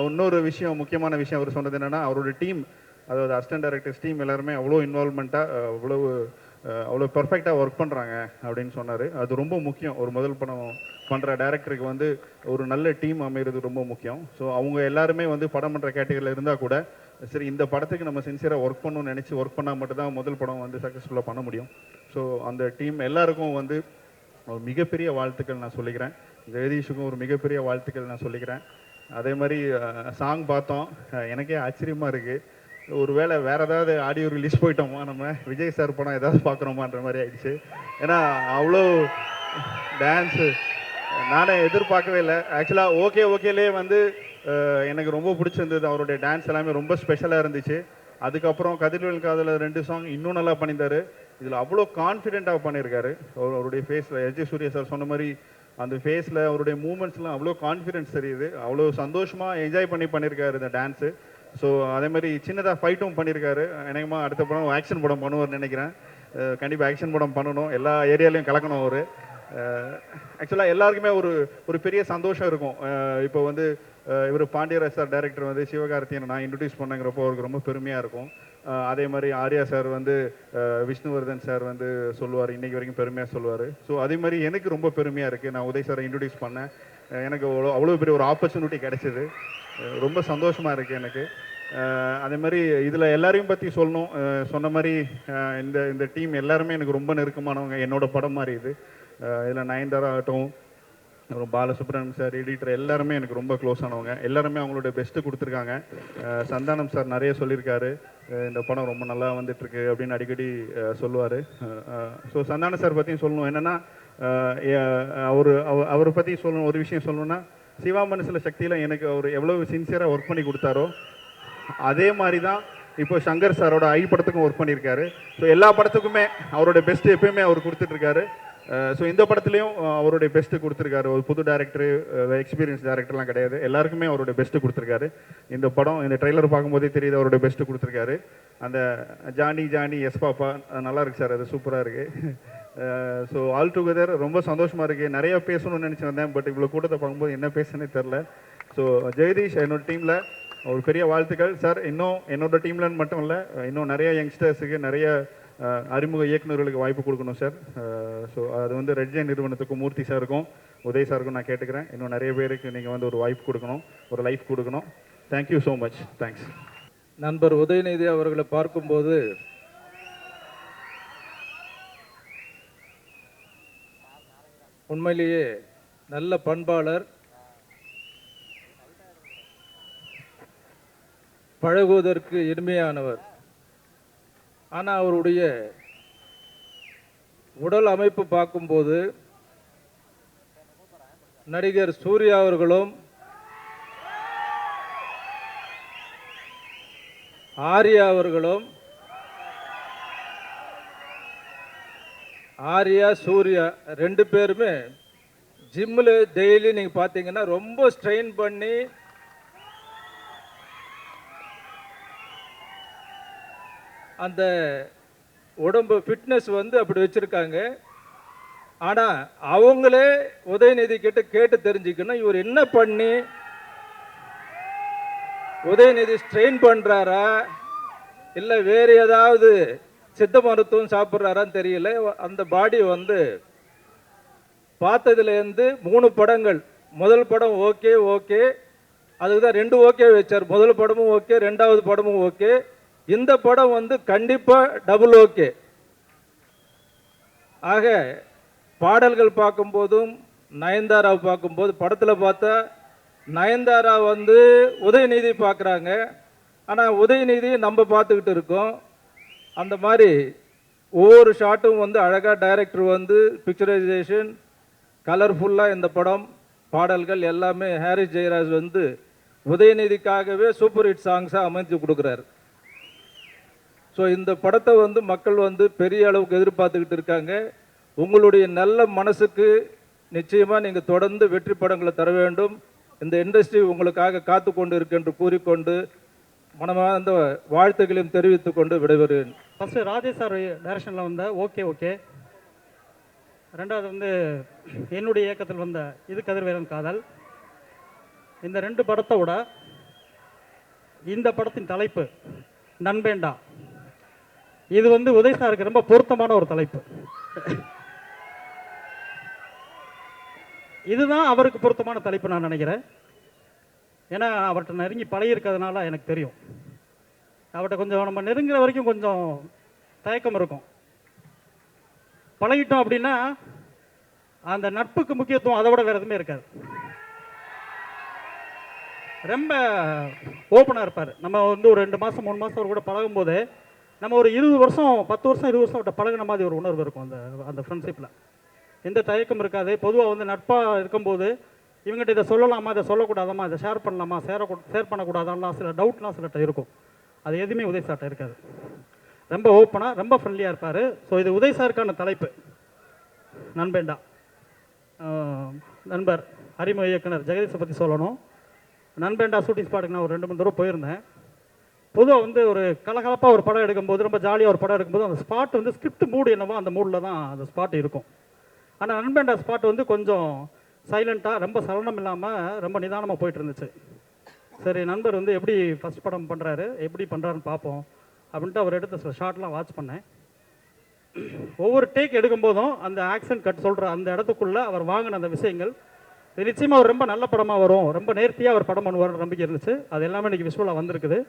இன்னொரு விஷயம், முக்கியமான விஷயம் அவர் சொன்னது என்னென்னா, அவரோட டீம், அதாவது அசிஸ்டன்ட் டைரக்டர்ஸ் டீம் எல்லாருமே அவ்வளோ இன்வால்மெண்ட்டாக அவ்வளோ பர்ஃபெக்டாக ஒர்க் பண்ணுறாங்க அப்படின்னு சொன்னார். அது ரொம்ப முக்கியம். ஒரு முதல் படம் பண்ணுற டைரக்டருக்கு வந்து ஒரு நல்ல டீம் அமைகிறது ரொம்ப முக்கியம். ஸோ அவங்க எல்லாருமே வந்து படம் பண்ணுற கேட்டகரியில் இருந்தால் கூட சரி இந்த படத்துக்கு நம்ம சின்சியராக ஒர்க் பண்ணணும்னு நினச்சி ஒர்க் பண்ணால் மட்டும்தான் முதல் படம் வந்து சக்ஸஸ்ஃபுல்லாக பண்ண முடியும். ஸோ அந்த டீம் எல்லாருக்கும் வந்து ஒரு மிகப்பெரிய வாழ்த்துக்கள் நான் சொல்லிக்கிறேன். ஜெகதீஷுக்கும் ஒரு மிகப்பெரிய வாழ்த்துக்கள் நான் சொல்லிக்கிறேன். அதே மாதிரி சாங் பார்த்தோம், எனக்கே ஆச்சரியமாக இருக்குது. ஒரு வேளை வேறு ஏதாவது ஆடியோ ரிலீஸ் போயிட்டோமா, நம்ம விஜய் சார் படம் ஏதாவது பார்க்குறோமான்ற மாதிரி ஆயிடுச்சு. ஏன்னா அவ்வளோ டான்ஸு நானே எதிர்பார்க்கவே இல்லை. ஆக்சுவலாக ஓகேலே வந்து எனக்கு ரொம்ப பிடிச்சிருந்தது. அவருடைய டான்ஸ் எல்லாமே ரொம்ப ஸ்பெஷலாக இருந்துச்சு. அதுக்கப்புறம் கதிர்வேல் காதல 2 சாங் இன்னும் நல்லா பண்ணியிருந்தார். இதில் அவ்வளோ கான்ஃபிடென்ட்டாக பண்ணியிருக்காரு. அவருடைய ஃபேஸில் எஸ்.ஜே. சூர்யா சார் சொன்ன மாதிரி அந்த ஃபேஸில் அவருடைய மூமெண்ட்ஸ்லாம் அவ்வளோ கான்ஃபிடென்ஸ் தெரியுது. அவ்வளோ சந்தோஷமாக என்ஜாய் பண்ணியிருக்காரு இந்த டான்ஸு. ஸோ அதே மாதிரி சின்னதாக ஃபைட்டும் பண்ணியிருக்காரு. எனக்குமா அடுத்த படம் ஆக்ஷன் படம் பண்ணுவார்னு நினைக்கிறேன். கண்டிப்பாக ஆக்ஷன் படம் பண்ணணும், எல்லா ஏரியாலையும் கலக்கணும் அவர். ஆக்சுவலாக எல்லாருக்குமே ஒரு பெரிய சந்தோஷம் இருக்கும். இப்போ வந்து இவர் பாண்டியராஜ் சார் டைரக்டர் வந்து சிவகார்த்தியனை நான் இன்ட்ரடியூஸ் பண்ணங்கிறப்போ அவருக்கு ரொம்ப பெருமையாக இருக்கும். அதே மாதிரி ஆர்யா சார் வந்து விஷ்ணுவர்தன் சார் வந்து சொல்லுவார், இன்றைக்கி வரைக்கும் பெருமையாக சொல்லுவார். ஸோ அதே மாதிரி எனக்கு ரொம்ப பெருமையாக இருக்குது. நான் உதய் சாரை இன்ட்ரடியூஸ் பண்ணேன், எனக்கு அவ்வளோ பெரிய ஒரு ஆப்பர்ச்சுனிட்டி கிடைச்சிது. ரொம்ப சந்தோஷமாக இருக்குது எனக்கு. அதே மாதிரி இதில் எல்லாரையும் பற்றி சொல்லணும். சொன்ன மாதிரி இந்த டீம் எல்லாருமே எனக்கு ரொம்ப நெருக்கமானவங்க. என்னோடய படம் மாதிரி இது. இதில் நயன்தாரா ஆகட்டும், அப்புறம் பாலசுப்ரமணியம் சார், எடிட்டர் எல்லாருமே எனக்கு ரொம்ப க்ளோஸ் ஆனவங்க. எல்லாருமே அவங்களோட பெஸ்ட்டு கொடுத்துருக்காங்க. சந்தானம் சார் நிறைய சொல்லியிருக்காரு, இந்த படம் ரொம்ப நல்லா வந்துட்டுருக்கு அப்படின்னு அடிக்கடி சொல்லுவார். ஸோ சந்தானம் சார் பற்றியும் சொல்லணும். என்னென்னா அவரை பற்றி சொல்லணும், ஒரு விஷயம் சொல்லணும்னா, சிவா மனசில் சக்தியில் எனக்கு அவர் எவ்வளோ சின்சியராக ஒர்க் பண்ணி கொடுத்தாரோ அதே மாதிரி தான் இப்போ சங்கர் சாரோட ஐ படத்துக்கும் ஒர்க் பண்ணியிருக்காரு. ஸோ எல்லா படத்துக்குமே அவருடைய பெஸ்ட்டு எப்பயுமே அவர் கொடுத்துட்ருக்காரு. ஸோ இந்த படத்துலையும் அவருடைய பெஸ்ட்டு கொடுத்துருக்காரு. ஒரு புது டேரக்டரு, எக்ஸ்பீரியன்ஸ் டேரக்டர்லாம் கிடையாது, எல்லாருக்குமே அவருடைய பெஸ்ட்டு கொடுத்துருக்காரு. இந்த படம், இந்த ட்ரெய்லர் பார்க்கும்போதே தெரியுது அவருடைய பெஸ்ட்டு கொடுத்துருக்காரு. அந்த ஜானி ஜானி எஸ் பாப்பா நல்லா இருக்கு சார், அது சூப்பராக இருக்குது. ஸோ ஆல் டுகெதர் ரொம்ப சந்தோஷமாக இருக்குது. நிறைய பேசணும்னு நினச்சி வந்தேன், பட் இவ்வளோ கூட்டத்தை பார்க்கும்போது என்ன பேசுனே தெரில. ஸோ ஜெகதீஷ், என்னோட டீமில் ஒரு பெரிய வாழ்த்துக்கள் சார். இன்னும் என்னோட டீம்லன்னு மட்டும் இல்லை, இன்னும் நிறைய யங்ஸ்டர்ஸுக்கு, நிறைய அறிமுக இயக்குநர்களுக்கு வாய்ப்பு கொடுக்கணும் சார். ஸோ அது வந்து ரெட் ஜெயின் நிறுவனத்துக்கும், மூர்த்தி சாருக்கும், உதய் சாருக்கும் நான் கேட்டுக்கிறேன். இன்னும் நிறைய பேருக்கு நீங்கள் வந்து ஒரு வாய்ப்பு கொடுக்கணும், ஒரு லைஃப் கொடுக்கணும். Thank you so much. தேங்க்ஸ். நண்பர் உதயநிதி அவர்களை பார்க்கும்போது உண்மையிலேயே நல்ல பண்பாளர், பழகுவதற்கு இனிமையானவர். ஆனால் அவருடைய உடல் அமைப்பு பார்க்கும்போது நடிகர் சூர்யா அவர்களும் ஆர்யா அவர்களும், ஆர்யா சூர்யா ரெண்டு பேருமே ஜிம்மில் டெய்லி நீங்கள் பார்த்தீங்கன்னா ரொம்ப ஸ்ட்ரெயின் பண்ணி அந்த உடம்பு ஃபிட்னஸ் வந்து அப்படி வச்சுருக்காங்க. ஆனால் அவங்களே உதயநிதி கிட்ட கேட்டு தெரிஞ்சுக்கணும், இவர் என்ன பண்ணி உதயநிதி ஸ்ட்ரெயின் பண்ணுறாரா இல்லை வேறு ஏதாவது சித்த மருத்துவம் சாப்பிட்றாரான்னு தெரியல. அந்த பாடி வந்து பார்த்ததுலேருந்து 3 படங்கள், முதல் படம் ஓகே ஓகே, அதுக்கு தான் 2 ஓகே வச்சார். முதல் படமும் ஓகே, 2வது படமும் ஓகே. இந்த படம் வந்து கண்டிப்பாக டபுள் ஓகே. ஆக பாடல்கள் பார்க்கும்போதும் நயன்தாராவை பார்க்கும்போது, படத்தில் பார்த்தா நயன்தாரா வந்து உதயநிதி பார்க்குறாங்க, ஆனால் உதயநிதி நம்ம பார்த்துக்கிட்டு இருக்கோம். அந்த மாதிரி ஒவ்வொரு ஷாட்டும் வந்து அழகாக டைரக்டர் வந்து பிக்சரைசேஷன் கலர்ஃபுல்லாக இந்த படம், பாடல்கள் எல்லாமே ஹாரிஸ் ஜெயராஜ் வந்து உதயநிதிக்காகவே சூப்பர் ஹிட் சாங்ஸாக அமைச்சு கொடுக்குறாரு. ஸோ இந்த படத்தை வந்து மக்கள் வந்து பெரிய அளவுக்கு எதிர்பார்த்துக்கிட்டு இருக்காங்க. உங்களுடைய நல்ல மனசுக்கு நிச்சயமாக நீங்கள் தொடர்ந்து வெற்றி படங்களை தர வேண்டும். இந்த இண்டஸ்ட்ரி உங்களுக்காக காத்து கொண்டு இருக்கு என்று கூறிக்கொண்டு மனமார்ந்த வாழ்த்துக்களையும் தெரிவித்துக் கொண்டு விடைபெறுவேன். ஃபஸ்ட்டு ராஜேஷ் சார் டைரக்ஷனில் வந்த ஓகே ஓகே, ரெண்டாவது வந்து என்னுடைய இயக்கத்தில் வந்த இது கதிர்வேலன் காதல். இந்த 2 படத்தை விட இந்த படத்தின் தலைப்பு நண்பேண்டா, இது வந்து உதய் சாருக்கு ரொம்ப பொருத்தமான ஒரு தலைப்பு. இதுதான் அவருக்கு பொருத்தமான தலைப்பு நான் நினைக்கிறேன். ஏன்னா அவர்கிட்ட நெருங்கி பழகிருக்கிறதுனால எனக்கு தெரியும். அவர்கிட்ட கொஞ்சம் நம்ம நெருங்குற வரைக்கும் கொஞ்சம் தயக்கம் இருக்கும். பழகிட்டோம் அப்படின்னா அந்த நட்புக்கு முக்கியத்துவம் அதை விட வேறு எதுவுமே இருக்காது. ரொம்ப ஓப்பனாக இருப்பார். நம்ம வந்து ஒரு 2 மாதம் 3 மாதம் அவர் கூட பழகும்போது நம்ம ஒரு 20 வருஷம் 10 வருஷம் 20 வருஷம் அவர்கிட்ட பழகின மாதிரி ஒரு உணர்வு இருக்கும். அந்த ஃப்ரெண்ட்ஷிப்பில் எந்த தயக்கம் இருக்காது. பொதுவாக வந்து நட்பாக இருக்கும்போது இவங்ககிட்ட இதை சொல்லலாமா, இதை சொல்லக்கூடாதாமா, இதை ஷேர் பண்ணலாமா, ஷேர் பண்ணக்கூடாதான்லாம் சில டவுட்லாம் சிலட்ட இருக்கும். அது எதுவுமே உதய் சார்ட்ட இருக்காது. ரொம்ப ஓப்பனாக ரொம்ப ஃப்ரெண்ட்லியாக இருப்பார். ஸோ இது உதய் சாருக்கான தலைப்பு நண்பேண்டா. நண்பர் அறிமுக இயக்குனர் ஜெகதீஷை பற்றி சொல்லணும். நண்பேண்டா ஷூட்டிங் ஸ்பாட்டுக்கு நான் ஒரு 2-3 தடவை போயிருந்தேன். பொதுவாக வந்து ஒரு கலகலப்பாக ஒரு படம் எடுக்கும்போது, ரொம்ப ஜாலியாக ஒரு படம் எடுக்கும்போது அந்த ஸ்பாட் வந்து ஸ்கிரிப்ட் மூடு என்னவோ அந்த மூடில் தான் அந்த ஸ்பாட் இருக்கும். ஆனால் நண்பேண்டா ஸ்பாட் வந்து கொஞ்சம் சைலண்ட்டாக, ரொம்ப சலனம் இல்லாமல் ரொம்ப நிதானமாக போயிட்டு இருந்துச்சு. சரி, நண்பர் வந்து எப்படி ஃபஸ்ட் படம் பண்ணுறாரு, எப்படி பண்ணுறாருன்னு பார்ப்போம் அப்படின்ட்டு அவர் எடுத்த சில ஷார்ட்லாம் வாட்ச் பண்ணேன். ஒவ்வொரு டேக் எடுக்கும்போதும் அந்த ஆக்ஷன் கட் சொல்கிற அந்த இடத்துக்குள்ளே அவர் வாங்கின அந்த விஷயங்கள் நிச்சயமாக அவர் ரொம்ப நல்ல படமாக வரும், ரொம்ப நேர்த்தியாக அவர் படம் பண்ணுவார்னு நம்பிக்கை இருந்துச்சு. அது எல்லாமே இன்றைக்கி விஷுவலாக வந்திருக்குது.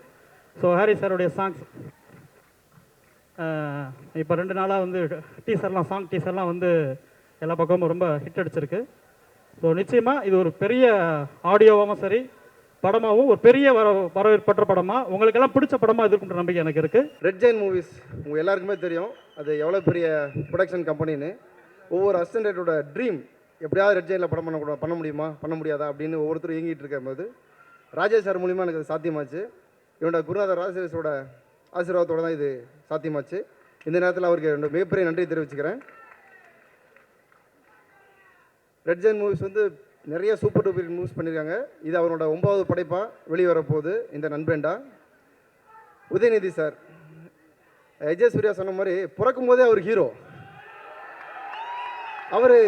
ஸோ ஹாரிஸ் சாருடைய சாங்ஸ் இப்போ 2 நாளாக வந்து டீசர்லாம் வந்து எல்லா பக்கமும் ரொம்ப ஹிட் அடிச்சிருக்கு. ஸோ நிச்சயமாக இது ஒரு பெரிய ஆடியோவாகவும் சரி, படமாகவும் ஒரு பெரிய வரவேற்பற்ற படமாக, உங்களுக்கெல்லாம் பிடிச்ச படமாக இது இருக்குன்ற நம்பிக்கை எனக்கு இருக்குது. ரெட் ஜெயின் மூவிஸ் உங்கள் எல்லாருக்குமே தெரியும் அது எவ்வளோ பெரிய ப்ரொடக்ஷன் கம்பெனின்னு. ஒவ்வொரு அசிஸ்டண்டோட ட்ரீம் எப்படியாவது ரெட் ஜெயினில் படம் பண்ண முடியுமா பண்ண முடியாதா அப்படின்னு ஒவ்வொருத்தரும் இயங்கிட்டு இருக்கும்போது ராஜேஷ் சார் மூலிமா எனக்கு அது சாத்தியமாச்சு. என்னோட குருநாதர் ராஜேஷோட ஆசீர்வாதத்தோடு தான் இது சாத்தியமாச்சு. இந்த நேரத்தில் அவருக்கு என்னோட மிகப்பெரிய நன்றி தெரிவிச்சுக்கிறேன். ரெட் ஜெயின் மூவிஸ் வந்து நிறைய சூப்பர் டூப்பர் மூவிஸ் பண்ணியிருக்காங்க. இது அவரோட 9வது படைப்பாக வெளிவரப்போகுது இந்த நண்பேண்டா. உதயநிதி சார், அஜய் சூர்யா சொன்ன மாதிரி பிறக்கும் போதே அவர் ஹீரோ. அவர்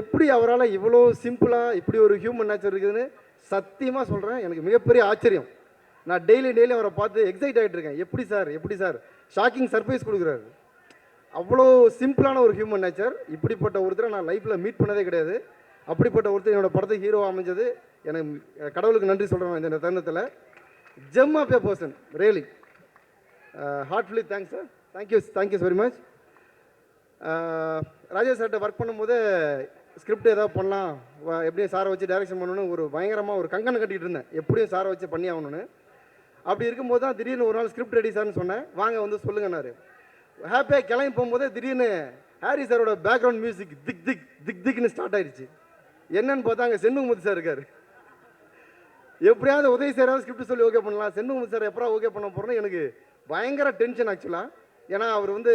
எப்படி அவரால் இவ்வளோ சிம்பிளாக இப்படி ஒரு ஹியூமன் நேச்சர் இருக்குதுன்னு சத்தியமாக சொல்கிறேன், எனக்கு மிகப்பெரிய ஆச்சரியம். நான் டெய்லி அவரை பார்த்து எக்ஸைட் ஆகிட்டு இருக்கேன். எப்படி சார் ஷாக்கிங் சர்ப்ரைஸ் கொடுக்குறாரு. அவ்வளோ சிம்பிளான ஒரு ஹியூமன் நேச்சர். இப்படிப்பட்ட ஒருத்தரை நான் லைஃப்பில் மீட் பண்ணதே கிடையாது. அப்படிப்பட்ட ஒருத்தர் என்னோட படத்தை ஹீரோ அமைஞ்சது எனக்கு கடவுளுக்கு நன்றி சொல்கிறேன் இந்த தருணத்தில். Gem of a person, really heartfully thanks sir. Thank you very much. Rajesh சார்கிட்ட ஒர்க் பண்ணும்போது ஸ்கிரிப்ட் ஏதாவது பண்ணலாம், எப்படியும் சாரை வச்சு டைரக்ஷன் பண்ணணும்னு ஒரு பயங்கரமாக ஒரு கங்கனை கட்டிகிட்டு இருந்தேன், எப்படியும் சாரை வச்சு பண்ணி ஆகணும்னு. அப்படி இருக்கும்போது தான் திடீர்னு ஒரு நாள் ஸ்கிரிப்ட் ரெடி சார்னு சொன்னேன், வாங்க வந்து சொல்லுங்கன்னாரு. ஹாப்பியாக கிளம்பி போகும்போதே திடீர்னு ஹாரி சாரோட பேக்ரவுண்ட் மியூசிக் திக்னு ஸ்டார்ட் ஆயிடுச்சு. என்னன்னு பார்த்தா அங்கே செண்முகமுத்து சார் இருக்கார். எப்படியாவது உதவி சாராவது ஸ்கிரிப்ட் சொல்லி ஓகே பண்ணலாம், செண்முகமுத்து சார் எப்போ ஓகே பண்ண போகிறோன்னு எனக்கு பயங்கர டென்ஷன் ஆக்சுவலாக. ஏன்னா அவர் வந்து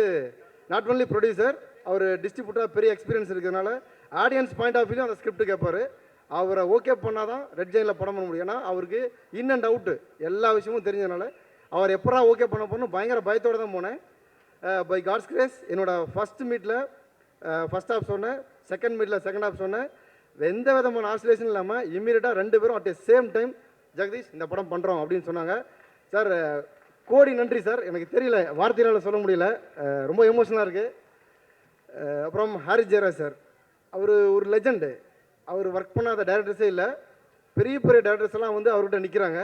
நாட் ஒன்லி ப்ரொடியூசர், அவர் டிஸ்ட்ரிபியூட்டராக பெரிய எக்ஸ்பீரியன்ஸ் இருக்கிறதுனால ஆடியன்ஸ் பாயிண்ட் ஆஃப் வியூ அந்த ஸ்கிரிப்ட் கேட்பார். அவரை ஓகே பண்ணால் தான் ரெட் ஜெயினில் படம் பண்ண முடியும். ஏன்னா அவருக்கு இன் அண்ட் அவுட்டு எல்லா விஷயமும் தெரிஞ்சதுனால அவர் எப்படா ஓகே பண்ண போகணும் பயங்கர பயத்தோடு தான் போனேன். பை காட்ஸ் கிரேஸ் என்னோட ஃபஸ்ட் மீட்டில் ஃபஸ்ட் ஹாஃப் சொன்னேன், செகண்ட் மீட்டில் செகண்ட் ஹாஃப் சொன்னேன். எந்த விதமான ஆசிலேஷன் இல்லாமல் இம்மீடியட்டாக 2 பேரும் அட் சேம் டைம் ஜெகதீஷ் இந்த படம் பண்ணுறோம் அப்படின்னு சொன்னாங்க. சார் கோடி நன்றி சார், எனக்கு தெரியல வார்த்தையால் சொல்ல முடியல, ரொம்ப எமோஷனலாக இருக்குது. அப்புறம் ஹாரி ஜெயராஜ் சார், அவர் ஒரு லெஜண்டு. அவர் ஒர்க் பண்ணாத டைரக்டர்ஸே இல்லை, பெரிய டைரக்டர்ஸ் எல்லாம் வந்து அவர்கிட்ட நிற்கிறாங்க.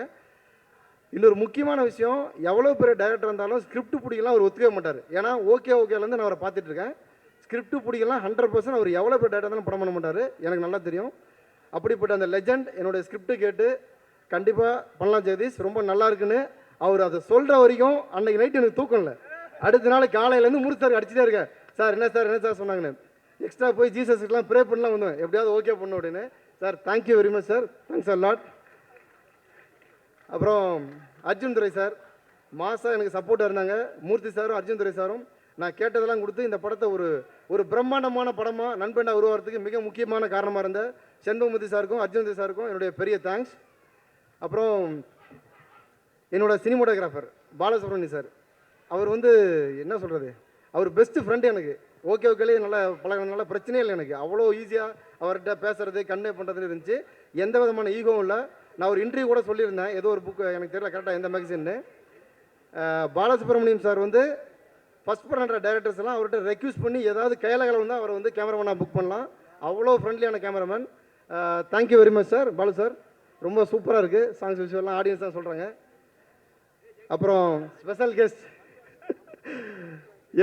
இன்னொரு முக்கியமான விஷயம், எவ்வளோ பெரிய டைரக்டர் இருந்தாலும் ஸ்கிரிப்ட் பிடிக்கலாம் அவர் ஒத்துக்க மாட்டார். ஏன்னா ஓகேலேருந்து நான் அவரை பார்த்துட்டு இருக்கேன். ஸ்கிரிப்ட் பிடிக்கலாம் 100% அவர் எவ்வளோ பெரிய டைரக்டர் இருந்தாலும் படம் பண்ண மாட்டார், எனக்கு நல்லா தெரியும். அப்படிப்பட்ட அந்த லெஜண்ட் என்னுடைய ஸ்கிரிப்ட் கேட்டு கண்டிப்பாக பண்ணலாம் ஜெகதீஷ், ரொம்ப நல்லா இருக்குன்னு அவர் அதை சொல்கிற வரைக்கும் அன்றைக்கி நைட்டு எனக்கு தூக்கம் இல்லை. அடுத்த நாள் காலையிலேருந்து முருசார் அடிச்சுட்டே இருக்கேன், சார் என்ன சார் சொன்னாங்கன்னு. எக்ஸ்ட்ரா போய் ஜீசஸ்க்குலாம் ப்ரே பண்ணலாம் வந்தேன், எப்படியாவது ஓகே பண்ண அப்படின்னு. Sir thank you very much sir, thanks a lot. அப்புறம் அர்ஜுன் துரை சார் மாதம் எனக்கு சப்போர்ட்டாக இருந்தாங்க. மூர்த்தி சாரும் அர்ஜுன் துரை சாரும் நான் கேட்டதெல்லாம் கொடுத்து இந்த படத்தை ஒரு பிரம்மாண்டமான படமாக நண்பேண்டா உருவாகிறதுக்கு மிக முக்கியமான காரணமாக இருந்த செண்பகமுத்தி சாருக்கும் அர்ஜுன் துரை சாருக்கும் என்னுடைய பெரிய தேங்க்ஸ். அப்புறம் என்னோட சினிமோட்டோகிராஃபர் பாலசுப்ரமணியம் சார், அவர் வந்து என்ன சொல்கிறது, அவர் பெஸ்ட்டு ஃப்ரெண்டு எனக்கு. ஓகேலேயே நல்லா பழகினால பிரச்சனையே இல்லை எனக்கு. அவ்வளோ ஈஸியாக அவர்கிட்ட பேசுகிறது கன்வே பண்ணுறதுன்னு இருந்துச்சு, எந்த விதமான ஈகோவும் இல்லை. நான் ஒரு இன்டர்வியூ கூட சொல்லியிருந்தேன், ஏதோ ஒரு புக்கு எனக்கு தெரியல கரெக்டாக எந்த மேகசின்னு. பாலசுப்ரமணியம் சார் வந்து ஃபஸ்ட் பண்ணுற டைரக்டர்ஸ் எல்லாம் அவர்கிட்ட ரெக்யூஸ் பண்ணி ஏதாவது கையில் வந்தால் அவர் வந்து கேமராமேனாக புக் பண்ணலாம். அவ்வளோ ஃப்ரெண்ட்லியான cameraman. Thank you very much sir Balu sir, ரொம்ப சூப்பராக இருக்குது சாங்ஸ் விஷயம்லாம் ஆடியன்ஸ் தான் சொல்கிறாங்க. அப்புறம் ஸ்பெஷல் கெஸ்ட்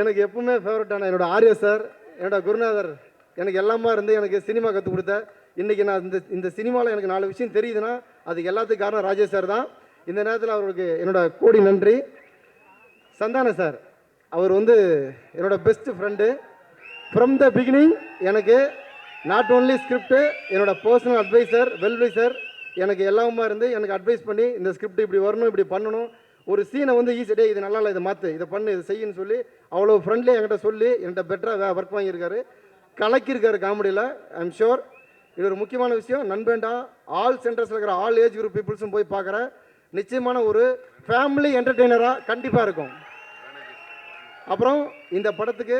எனக்கு எப்பவுமே ஃபேவரட்டான என்னோட ஆர்யா சார், என்னோட குருநாதர், எனக்கு எல்லாமே இருந்து எனக்கு சினிமா கற்றுக் கொடுத்த. இன்றைக்கி நான் இந்த சினிமாவில் எனக்கு 4 விஷயம் தெரியுதுன்னா அதுக்கு எல்லாத்துக்கும் காரணம் ராஜேஷ் சார் தான். இந்த நேரத்தில் அவருக்கு என்னோட கோடி நன்றி. சந்தான சார், அவர் வந்து என்னோட best friend. From the beginning எனக்கு நாட் ஓன்லி ஸ்கிரிப்டு, என்னோட பர்சனல் அட்வைசர், வெல்வைசர், எனக்கு எல்லாமே இருந்து எனக்கு அட்வைஸ் பண்ணி இந்த ஸ்கிரிப்ட் இப்படி வரணும், இப்படி பண்ணணும், ஒரு சீனை வந்து ஈஸியாக இது நல்லா இல்லை, இதை மாற்று, இதை பண்ணு, இதை செய்யுன்னு சொல்லி அவ்வளோ ஃப்ரெண்ட்லியாக என்கிட்ட சொல்லி என்கிட்ட பெட்டராக ஒர்க் வாங்கியிருக்காரு, கலக்கியிருக்காரு காமெடியில். ஐ எம் ஷுர் இது ஒரு முக்கியமான விஷயம். நண்பேண்டா ஆல் சென்டர்ஸில் இருக்கிற ஆல் ஏஜ் குரூப் பீப்புள்ஸும் போய் பார்க்குற நிச்சயமான ஒரு ஃபேமிலி என்டர்டெய்னராக கண்டிப்பாக இருக்கும். அப்புறம் இந்த படத்துக்கு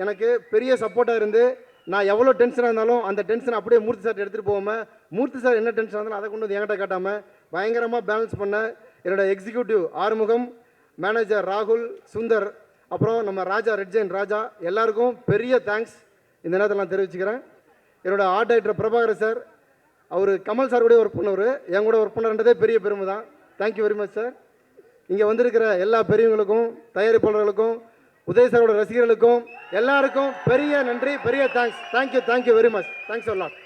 எனக்கு பெரிய சப்போர்ட்டாக இருந்து நான் எவ்வளோ டென்ஷனாக இருந்தாலும் அந்த டென்ஷனை அப்படியே மூர்த்தி சார் எடுத்துகிட்டு போகாமல், மூர்த்தி சார் என்ன டென்ஷனாக இருந்தாலும் அதை கொண்டு வந்து என்கிட்ட காட்டாமல் பயங்கரமாக பேலன்ஸ் பண்ண என்னோட எக்ஸிக்யூட்டிவ் ஆறுமுகம், மேனேஜர் ராகுல், சுந்தர், அப்புறம் நம்ம ராஜா, ரெட் ஜெயின் ராஜா, எல்லாருக்கும் பெரிய தேங்க்ஸ் இந்த நேரத்தில் நான் தெரிவிச்சுக்கிறேன். என்னோட ஆர்ட் டைரக்டர் பிரபாகர் சார், அவர் கமல் சார் கூட ஒர்க் பண்ணவர், என் கூட ஒர்க் பண்ணுறதே பெரிய பெருமை தான். Thank you very much sir. இங்கே வந்திருக்கிற எல்லா பெரியவங்களுக்கும், தயாரிப்பாளர்களுக்கும், உதய் சாரோட ரசிகர்களுக்கும் எல்லாருக்கும் பெரிய நன்றி, பெரிய thanks. Thank you very much. Thanks a lot.